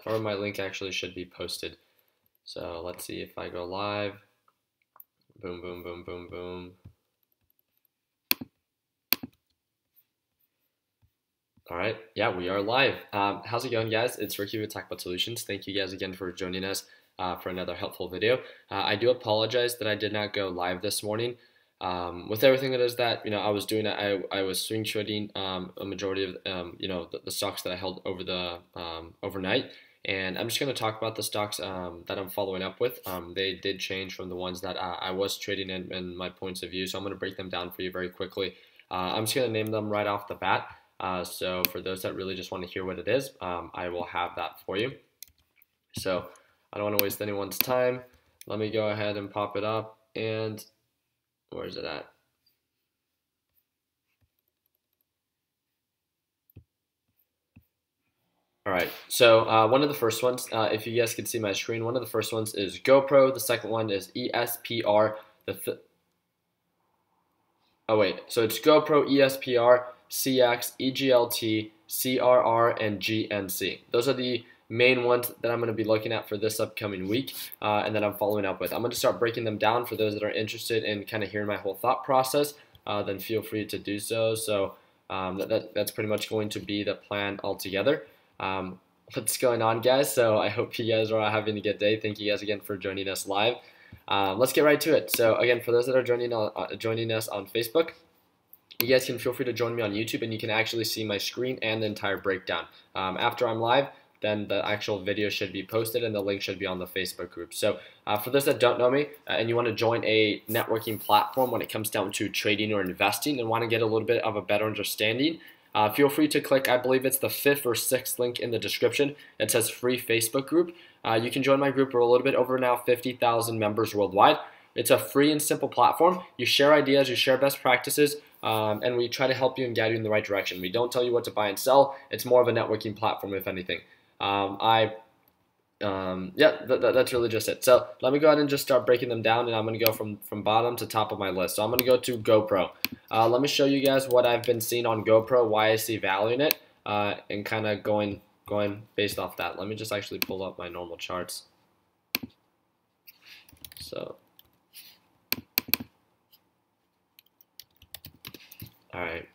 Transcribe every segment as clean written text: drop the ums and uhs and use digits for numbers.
or my link actually should be posted. So let's see if I go live. Boom, boom, boom, boom, boom. All right, yeah, we are live. How's it going, guys? It's Ricky with TalkBot Solutions. Thank you guys again for joining us for another helpful video. I do apologize that I did not go live this morning. With everything that is that, I was doing, I was swing trading a majority of, the stocks that I held over the overnight. And I'm just going to talk about the stocks that I'm following up with. They did change from the ones that I was trading in my points of view. So I'm going to break them down for you very quickly. I'm just going to name them right off the bat. So for those that really just want to hear what it is, I will have that for you. So I don't want to waste anyone's time. Let me go ahead and pop it up. And where is it at? All right, so one of the first ones, if you guys can see my screen, one of the first ones is GoPro. The second one is ESPR. So it's GoPro, ESPR, CX, EGLT, CRR, and GNC. Those are the main ones that I'm going to be looking at for this upcoming week, and that I'm following up with. I'm going to start breaking them down for those that are interested in kind of hearing my whole thought process. Then feel free to do so. So that's pretty much going to be the plan altogether. What's going on, guys? So I hope you guys are having a good day. Thank you guys again for joining us live. Let's get right to it. So again, for those that are joining us on Facebook, you guys can feel free to join me on YouTube, and you can actually see my screen and the entire breakdown. After I'm live, then the actual video should be posted and the link should be on the Facebook group. So for those that don't know me and you want to join a networking platform when it comes down to trading or investing and want to get a little bit of a better understanding, feel free to click, I believe it's the 5th or 6th link in the description. It says free Facebook group. You can join my group. We're a little bit over now 50,000 members worldwide. It's a free and simple platform. You share ideas, you share best practices, and we try to help you and guide you in the right direction. We don't tell you what to buy and sell. It's more of a networking platform, if anything. That's really just it. So let me go ahead and just start breaking them down, and I'm going to go from bottom to top of my list. So I'm going to go to GoPro. Let me show you guys what I've been seeing on GoPro, why I see value in it, and kind of going based off that. Let me just actually pull up my normal charts. So, all right.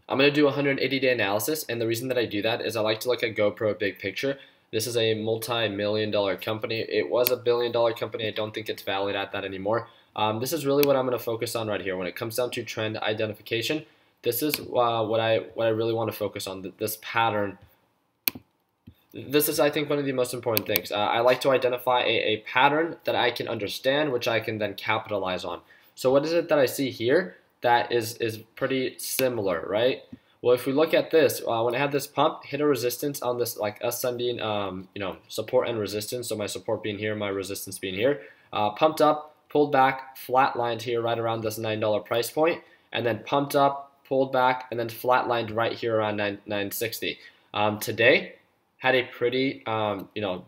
I'm going to do a 180-day analysis, and the reason that I do that is I like to look at GoPro big picture. This is a multi-million-dollar company. It was a billion-dollar company. I don't think it's valued at that anymore. This is really what I'm going to focus on right here. When it comes down to trend identification, this is what I really want to focus on, this pattern. This is, I think, one of the most important things. I like to identify a pattern that I can understand, which I can then capitalize on. So what is it that I see here that is pretty similar, right? Well, if we look at this, when I had this pump, hit a resistance on this, like ascending, support and resistance. So my support being here, my resistance being here. Pumped up, pulled back, flatlined here right around this $9 price point, and then pumped up, pulled back, and then flatlined right here around 960. Today had a pretty,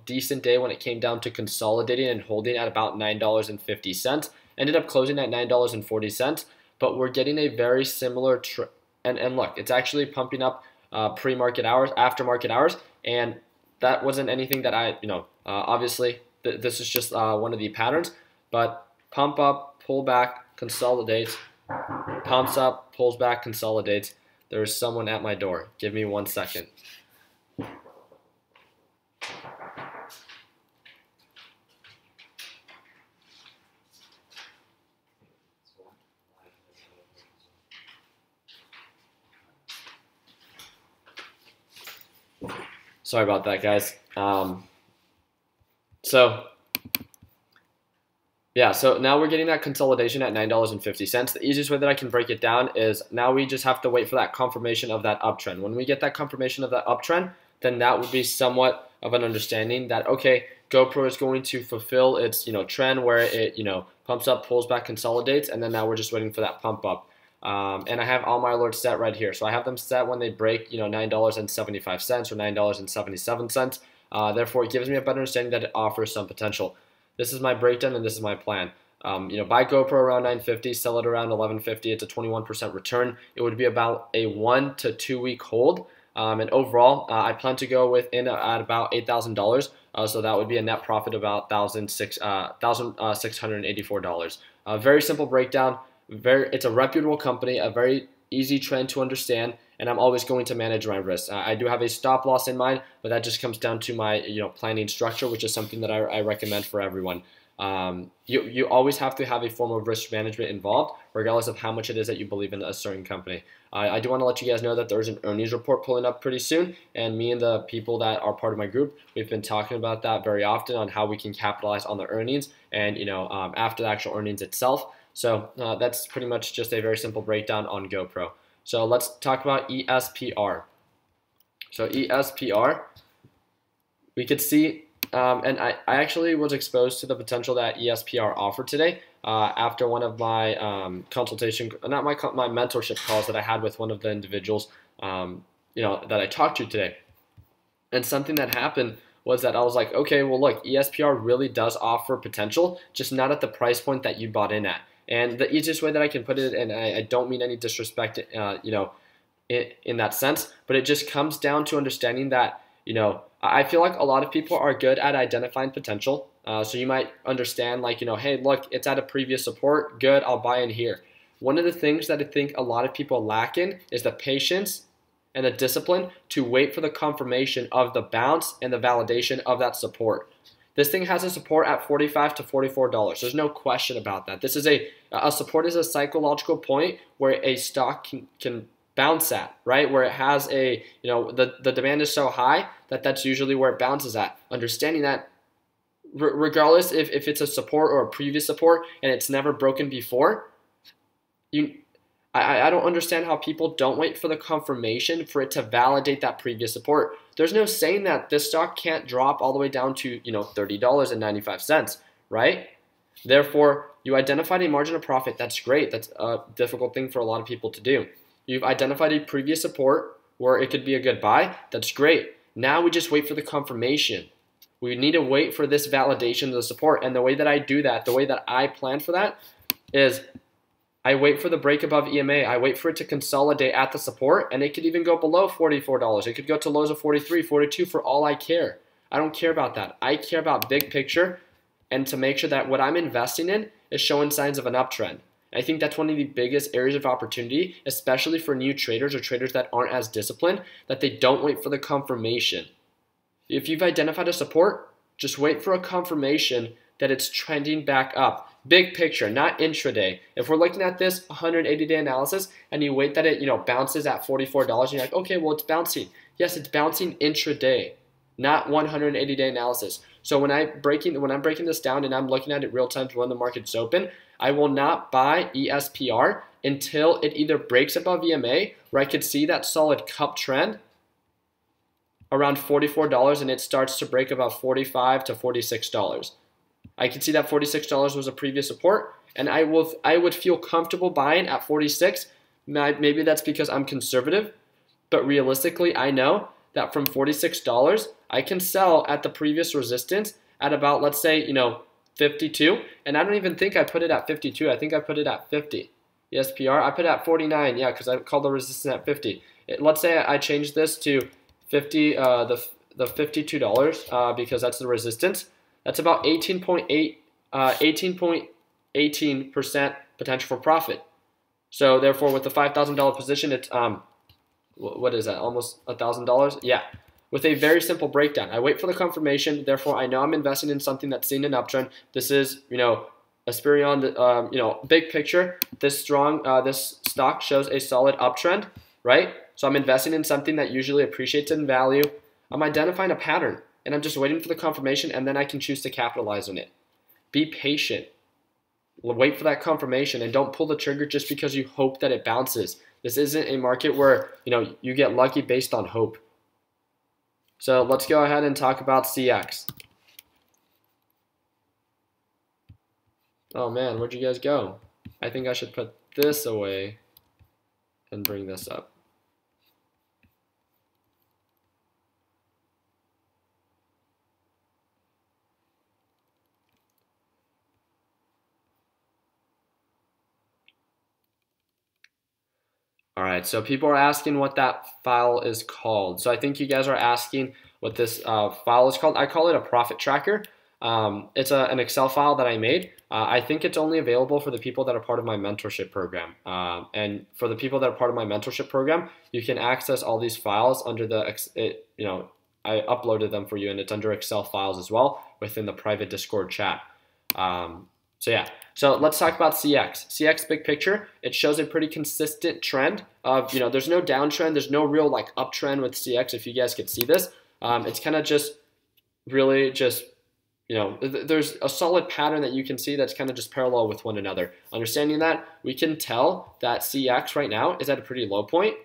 decent day when it came down to consolidating and holding at about $9.50. Ended up closing at $9.40. But we're getting a very similar and look, it's actually pumping up pre-market hours, after market hours, and that wasn't anything that I, obviously this is just one of the patterns, but pump up, pull back, consolidates, pumps up, pulls back, consolidates. There's someone at my door. Give me 1 second. Sorry about that, guys. So now we're getting that consolidation at $9.50. The easiest way that I can break it down is now we just have to wait for that confirmation of that uptrend. When we get that confirmation of that uptrend, then that would be somewhat of an understanding that, okay, GoPro is going to fulfill its trend where it pumps up, pulls back, consolidates, and then now we're just waiting for that pump up. And I have all my alerts set right here. So I have them set when they break, $9.75 or $9.77. Therefore, it gives me a better understanding that it offers some potential. This is my breakdown and this is my plan. Buy GoPro around $9.50, sell it around $11.50. It's a 21% return. It would be about a 1 to 2 week hold. And overall, I plan to go within at about $8,000. So that would be a net profit of about $1,684. Very simple breakdown. It's a reputable company, a very easy trend to understand, and I'm always going to manage my risks. I do have a stop loss in mind, but that just comes down to my planning structure, which is something that I recommend for everyone. You always have to have a form of risk management involved, regardless of how much it is that you believe in a certain company. I do want to let you guys know that there's an earnings report pulling up pretty soon, and me and the people that are part of my group, we've been talking about that very often on how we can capitalize on the earnings and after the actual earnings itself. So that's pretty much just a very simple breakdown on GoPro. So let's talk about ESPR. So ESPR, we could see, and I actually was exposed to the potential that ESPR offered today after one of my not my mentorship calls that I had with one of the individuals, that I talked to today. And something that happened was that I was like, okay, well look, ESPR really does offer potential, just not at the price point that you bought in at. And the easiest way that I can put it, and I don't mean any disrespect, in that sense, but it just comes down to understanding that, I feel like a lot of people are good at identifying potential. So you might understand like, hey, look, it's at a previous support. Good, I'll buy in here. One of the things that I think a lot of people lack in is the patience and the discipline to wait for the confirmation of the bounce and the validation of that support. This thing has a support at $45 to $44. There's no question about that. This is a support is a psychological point where a stock can bounce at, right? Where it has the demand is so high that that's usually where it bounces at. Understanding that regardless if it's a support or a previous support and it's never broken before, I don't understand how people don't wait for the confirmation for it to validate that previous support. There's no saying that this stock can't drop all the way down to $30.95, right? Therefore, you identified a margin of profit. That's great. That's a difficult thing for a lot of people to do. You've identified a previous support where it could be a good buy. That's great. Now we just wait for the confirmation. We need to wait for this validation of the support. And the way that I do that, the way that I plan for that is I wait for the break above EMA. I wait for it to consolidate at the support, and it could even go below $44. It could go to lows of 43, 42 for all I care. I don't care about that. I care about big picture and to make sure that what I'm investing in is showing signs of an uptrend. I think that's one of the biggest areas of opportunity, especially for new traders or traders that aren't as disciplined, that they don't wait for the confirmation. If you've identified a support, just wait for a confirmation that it's trending back up. Big picture, not intraday. If we're looking at this 180-day analysis and you wait that it bounces at $44 and you're like, okay, well, it's bouncing. Yes, it's bouncing intraday, not 180-day analysis. So when I'm breaking this down and I'm looking at it real time when the market's open, I will not buy ESPR until it either breaks above EMA, where I could see that solid cup trend around $44 and it starts to break above $45 to $46. I can see that $46 was a previous support, and I would feel comfortable buying at 46. Maybe that's because I'm conservative, but realistically, I know that from $46, I can sell at the previous resistance at about, let's say, 52, and I don't even think I put it at 52. I think I put it at 50. ESPR, I put it at 49, yeah, because I called the resistance at 50. Let's say I change this to 50, the $52 because that's the resistance. That's about 18.18% potential for profit. So therefore, with the $5,000 position, it's what is that? Almost $1,000. Yeah. With a very simple breakdown, I wait for the confirmation. Therefore, I know I'm investing in something that's seen an uptrend. This is Asperion. Big picture. This stock shows a solid uptrend, right? So I'm investing in something that usually appreciates in value. I'm identifying a pattern, and I'm just waiting for the confirmation, and then I can choose to capitalize on it. Be patient. Wait for that confirmation, and don't pull the trigger just because you hope that it bounces. This isn't a market where you get lucky based on hope. So let's go ahead and talk about CX. Oh man, where'd you guys go? I think I should put this away and bring this up. All right, so people are asking what that file is called. So I think you guys are asking what this file is called. I call it a profit tracker. It's an Excel file that I made. I think it's only available for the people that are part of my mentorship program. And for the people that are part of my mentorship program, you can access all these files under I uploaded them for you, and it's under Excel files as well within the private Discord chat. So yeah, so let's talk about CX. CX big picture, it shows a pretty consistent trend of, there's no downtrend, there's no real like uptrend with CX if you guys could see this. It's kind of just really just, there's a solid pattern that you can see that's kind of just parallel with one another. Understanding that, we can tell that CX right now is at a pretty low point,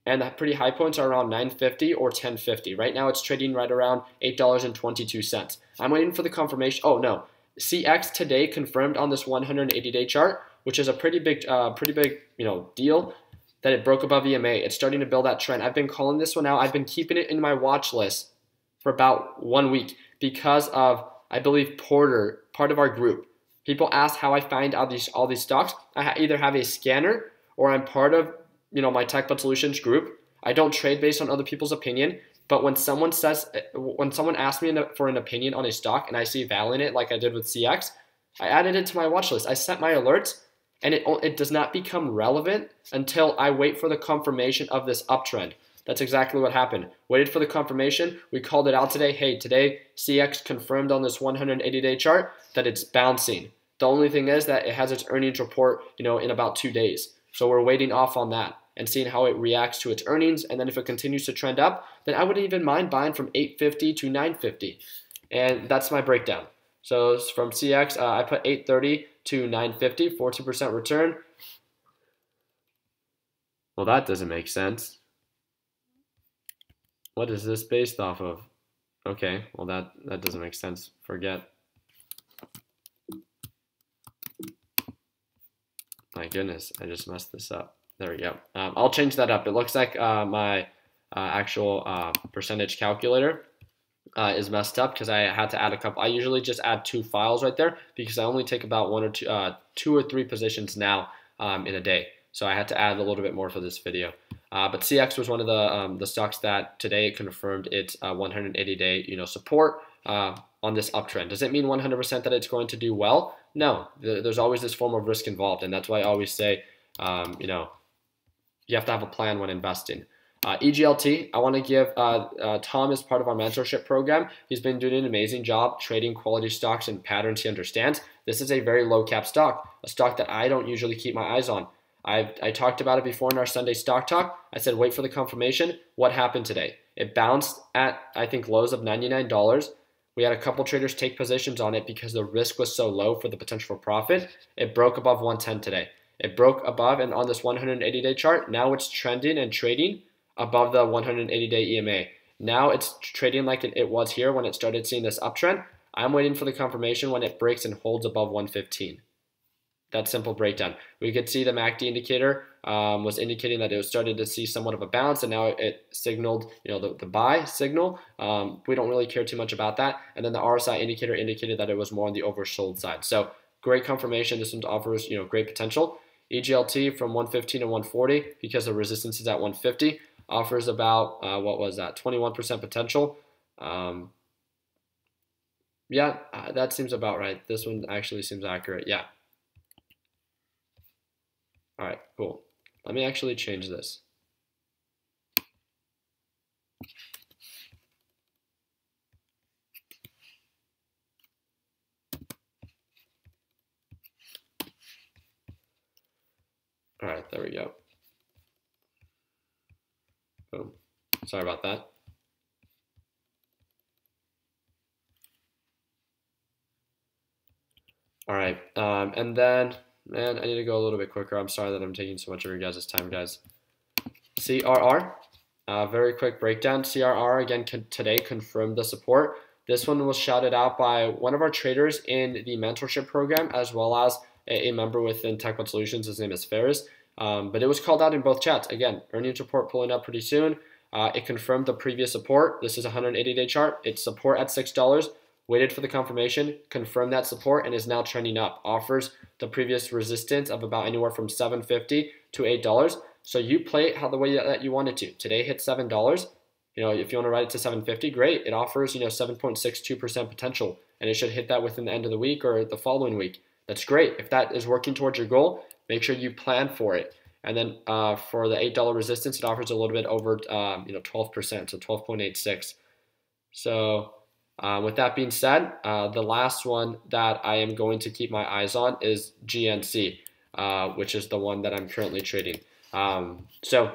and the pretty high points are around 950 or 1050. Right now it's trading right around $8.22. I'm waiting for the confirmation. Oh no, CX today confirmed on this 180-day chart, which is a pretty big deal, that it broke above EMA. It's starting to build that trend. I've been calling this one out. I've been keeping it in my watch list for about 1 week because of, I believe, Porter, part of our group. People ask how I find out all these stocks. I either have a scanner or I'm part of my TechBud Solutions group. I don't trade based on other people's opinion, but when someone asks me for an opinion on a stock and I see value in it, like I did with CX, I added it to my watch list. I set my alerts, and it does not become relevant until I wait for the confirmation of this uptrend. That's exactly what happened. Waited for the confirmation. We called it out today. Hey, today CX confirmed on this 180-day chart that it's bouncing. The only thing is that it has its earnings report, in about 2 days. So we're waiting off on that and seeing how it reacts to its earnings. And then if it continues to trend up, then I wouldn't even mind buying from 850 to 950. And that's my breakdown. So from CX, I put 830 to 950, 14% return. Well, that doesn't make sense. What is this based off of? Okay, well that doesn't make sense. Forget. My goodness, I just messed this up. There we go. I'll change that up. It looks like my actual percentage calculator is messed up because I had to add a couple. I usually just add 2 files right there because I only take about 2 or 3 positions now in a day. So I had to add a little bit more for this video. But CX was one of the stocks that today confirmed its 180-day support on this uptrend. Does it mean 100% that it's going to do well? No, there's always this form of risk involved, and that's why I always say, you have to have a plan when investing. EGLT, I want to give Tom as part of our mentorship program. He's been doing an amazing job trading quality stocks and patterns he understands. This is a very low cap stock, a stock that I don't usually keep my eyes on. I talked about it before in our Sunday stock talk. I said wait for the confirmation. What happened today? It bounced at, I think, lows of $99. We had a couple traders take positions on it because the risk was so low for the potential for profit. It broke above 110 today. It broke above, and on this 180-day chart, now it's trending and trading above the 180-day EMA. Now it's trading like it was here when it started seeing this uptrend. I'm waiting for the confirmation when it breaks and holds above 115. That simple breakdown. We could see the MACD indicator was indicating that it was started to see somewhat of a bounce, and now it signaled, the buy signal. We don't really care too much about that. And then the RSI indicator indicated that it was more on the oversold side. So great confirmation. This one offers, great potential. EGLT from 115 to 140 because the resistance is at 150 offers about 21% potential. Yeah, that seems about right. This one actually seems accurate. Yeah. All right, cool. Let me actually change this. All right, there we go. Boom. Sorry about that. All right, and then, man, I need to go a little bit quicker. I'm sorry that I'm taking so much of your guys' time, guys. CRR, very quick breakdown. CRR, again, today confirmed the support. This one was shouted out by one of our traders in the mentorship program, as well as a member within TechBud Solutions. His name is Ferris. But it was called out in both chats. Again, earnings report pulling up pretty soon. It confirmed the previous support. This is a 180-day chart. It's support at $6. Waited for the confirmation, confirmed that support, and is now trending up. Offers the previous resistance of about anywhere from $7.50 to $8. So you play it how the way that you want it to. Today hit $7. You know, if you want to ride it to 750, great. It offers, you know, 7.62% potential, and it should hit that within the end of the week or the following week. That's great. If that is working towards your goal, make sure you plan for it. And then for the $8 resistance, it offers a little bit over, 12%, so 12.86. So with that being said, the last one that I am going to keep my eyes on is GNC, which is the one that I'm currently trading. So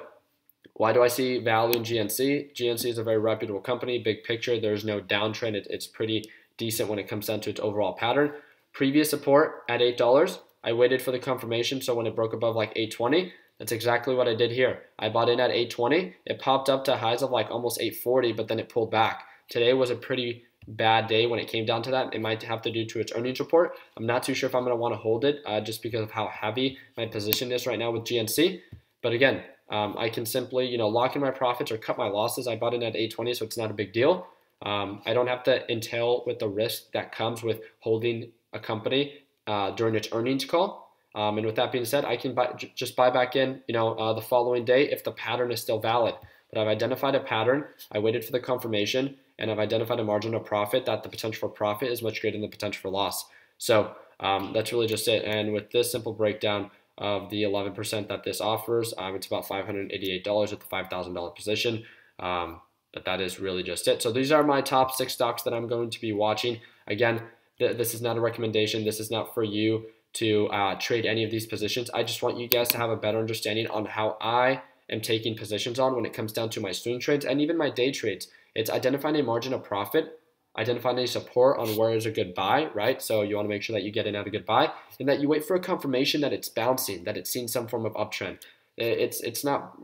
why do I see value in GNC? GNC is a very reputable company, big picture. There's no downtrend. It's pretty decent when it comes down to its overall pattern. Previous support at $8. I waited for the confirmation, so when it broke above like 820, that's exactly what I did here. I bought in at 820. It popped up to highs of like almost 840, but then it pulled back. Today was a pretty bad day when it came down to that. It might have to do to its earnings report. I'm not too sure if I'm going to want to hold it just because of how heavy my position is right now with GNC. But again, I can simply, lock in my profits or cut my losses. I bought in at 820, so it's not a big deal. I don't have to entail with the risk that comes with holding a company during its earnings call. And with that being said, I can just buy back in, the following day if the pattern is still valid. But I've identified a pattern. I waited for the confirmation, and I've identified a margin of profit that the potential for profit is much greater than the potential for loss. So that's really just it. And with this simple breakdown of the 11% that this offers, it's about $588 at the $5,000 position. But that is really just it. So these are my top 6 stocks that I'm going to be watching. Again, this is not a recommendation. This is not for you to trade any of these positions. I just want you guys to have a better understanding on how I am taking positions on when it comes down to my swing trades and even my day trades. It's identifying a margin of profit, identifying a support on where is a good buy, right? So you want to make sure that you get in at a good buy and that you wait for a confirmation that it's bouncing, that it's seen some form of uptrend. It's not,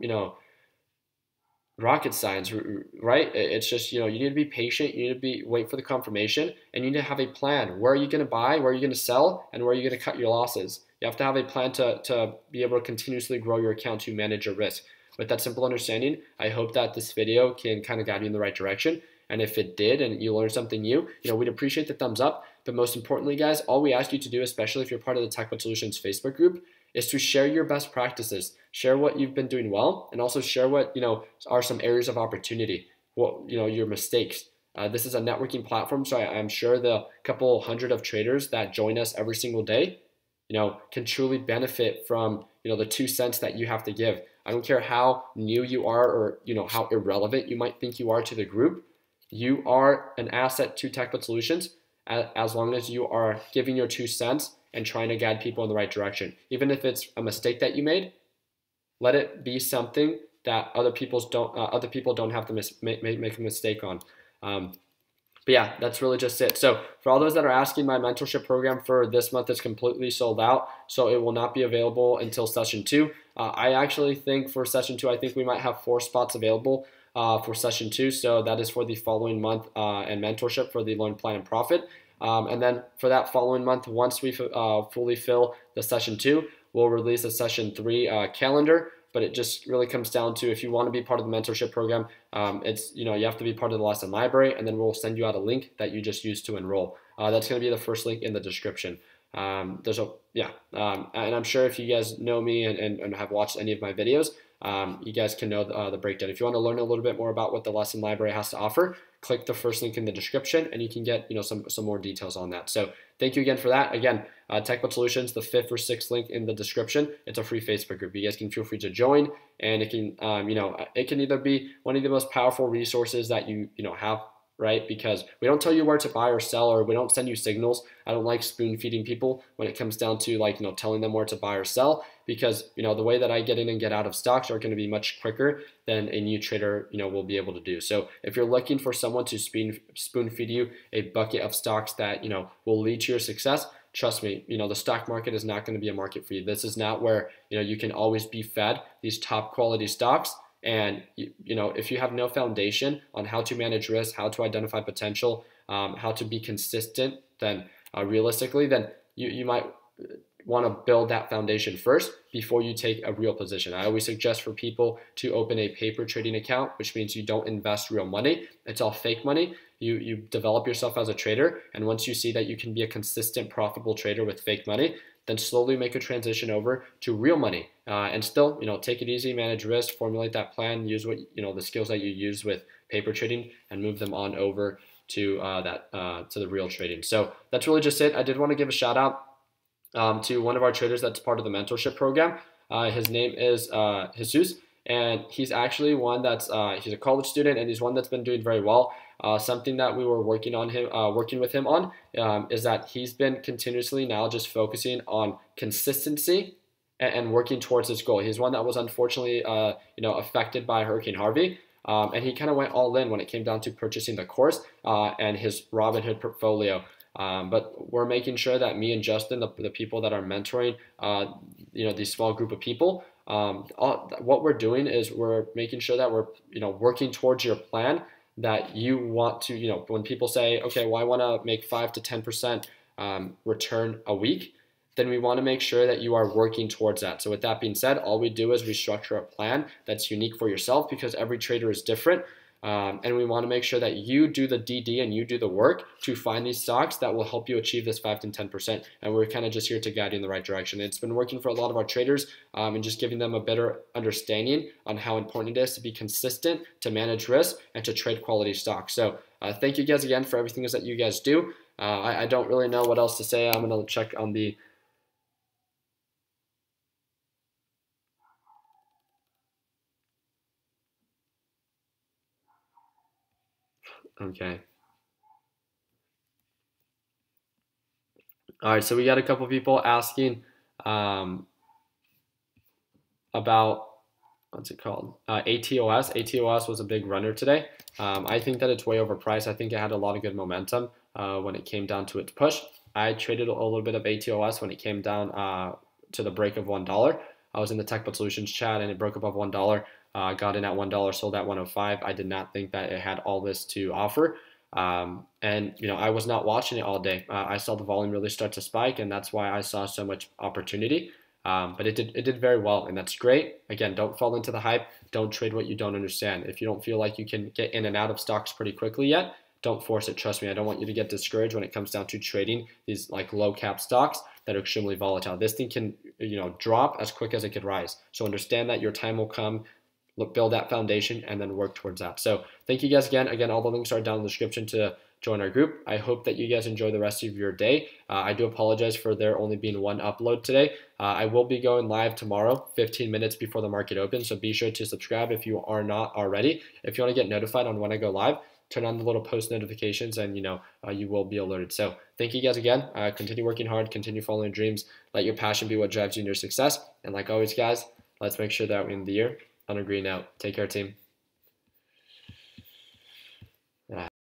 rocket science, right? It's just, you need to be patient. You need to wait for the confirmation, and you need to have a plan. Where are you going to buy? Where are you going to sell? And where are you going to cut your losses? You have to have a plan to be able to continuously grow your account to manage your risk. With that simple understanding, I hope that this video can kind of guide you in the right direction. And if it did and you learned something new, we'd appreciate the thumbs up. But most importantly, guys, all we ask you to do, especially if you're part of the TechBud Solutions Facebook group, is to share your best practices, share what you've been doing well, and also share what are some areas of opportunity, your mistakes. This is a networking platform, so I'm sure the couple hundred of traders that join us every single day, can truly benefit from the 2 cents that you have to give. I don't care how new you are or how irrelevant you might think you are to the group. You are an asset to TechBud Solutions as long as you are giving your 2 cents and trying to guide people in the right direction. Even if it's a mistake that you made, let it be something that other people don't have to make a mistake on. But yeah, that's really just it. So for all those that are asking, my mentorship program for this month is completely sold out, so it will not be available until session 2. I actually think for session 2, I think we might have 4 spots available for session 2. So that is for the following month and mentorship for the Learn, Plan, and Profit. And then for that following month, once we fully fill the session 2, we'll release a session 3 calendar. But it just really comes down to, if you want to be part of the mentorship program, it's you have to be part of the lesson library, and then we'll send you out a link that you just use to enroll. That's going to be the first link in the description. And I'm sure if you guys know me and have watched any of my videos, you guys can know the breakdown. If you want to learn a little bit more about what the lesson library has to offer, click the first link in the description, and you can get some more details on that. So thank you again for that. Again, TechBud Solutions, the 5th or 6th link in the description. It's a free Facebook group. You guys can feel free to join, and it can it can either be one of the most powerful resources that you have, right? Because we don't tell you where to buy or sell, or we don't send you signals. I don't like spoon feeding people when it comes down to telling them where to buy or sell, because the way that I get in and get out of stocks are going to be much quicker than a new trader will be able to do. So if you're looking for someone to spoon feed you a bucket of stocks that will lead to your success, trust me, the stock market is not going to be a market for you. This is not where you can always be fed these top quality stocks. And if you have no foundation on how to manage risk, how to identify potential, how to be consistent, then realistically, then you might want to build that foundation first before you take a real position. I always suggest for people to open a paper trading account, which means you don't invest real money. It's all fake money. You develop yourself as a trader, and once you see that you can be a consistent, profitable trader with fake money, then slowly make a transition over to real money, and still, take it easy, manage risk, formulate that plan, use what the skills that you use with paper trading, and move them on over to to the real trading. So that's really just it. I did want to give a shout out to one of our traders that's part of the mentorship program. His name is Jesus, and he's actually one that's he's a college student, and he's one that's been doing very well. Something that we were working with him on is that he's been continuously now just focusing on consistency and working towards his goal. He's one that was unfortunately affected by Hurricane Harvey. And he kind of went all in when it came down to purchasing the course and his Robinhood portfolio. But we're making sure that me and Justin, the people that are mentoring, these small group of people, what we're doing is we're making sure that we're, working towards your plan that you want to, when people say, okay, well, I want to make 5 to 10% return a week, then we want to make sure that you are working towards that. So with that being said, all we do is we structure a plan that's unique for yourself because every trader is different. And we want to make sure that you do the DD and you do the work to find these stocks that will help you achieve this 5 to 10%. And we're kind of just here to guide you in the right direction. It's been working for a lot of our traders and just giving them a better understanding on how important it is to be consistent, to manage risk, and to trade quality stocks. So thank you guys again for everything that you guys do. I don't really know what else to say. I'm going to check on the... Okay. All right, so we got a couple people asking about, what's it called? ATOS. ATOS was a big runner today. I think that it's way overpriced. I think it had a lot of good momentum when it came down to its push. I traded a little bit of ATOS when it came down to the break of $1. I was in the Tech But Solutions chat and it broke above $1. Got in at $1, sold at 105. I did not think that it had all this to offer. And I was not watching it all day. I saw the volume really start to spike, and that's why I saw so much opportunity. But it did very well, and that's great. Again, don't fall into the hype. Don't trade what you don't understand. If you don't feel like you can get in and out of stocks pretty quickly yet, don't force it. Trust me, I don't want you to get discouraged when it comes down to trading these like low cap stocks that are extremely volatile. This thing can drop as quick as it could rise. So understand that your time will come. Build that foundation and then work towards that. So thank you guys again. Again, all the links are down in the description to join our group. I hope that you guys enjoy the rest of your day. I do apologize for there only being one upload today. I will be going live tomorrow, 15 minutes before the market opens. So be sure to subscribe if you are not already. If you want to get notified on when I go live, turn on the little post notifications and you will be alerted. So thank you guys again. Continue working hard, continue following your dreams. Let your passion be what drives you in your success. And like always, guys, let's make sure that we end the year on a green note. Take care, team.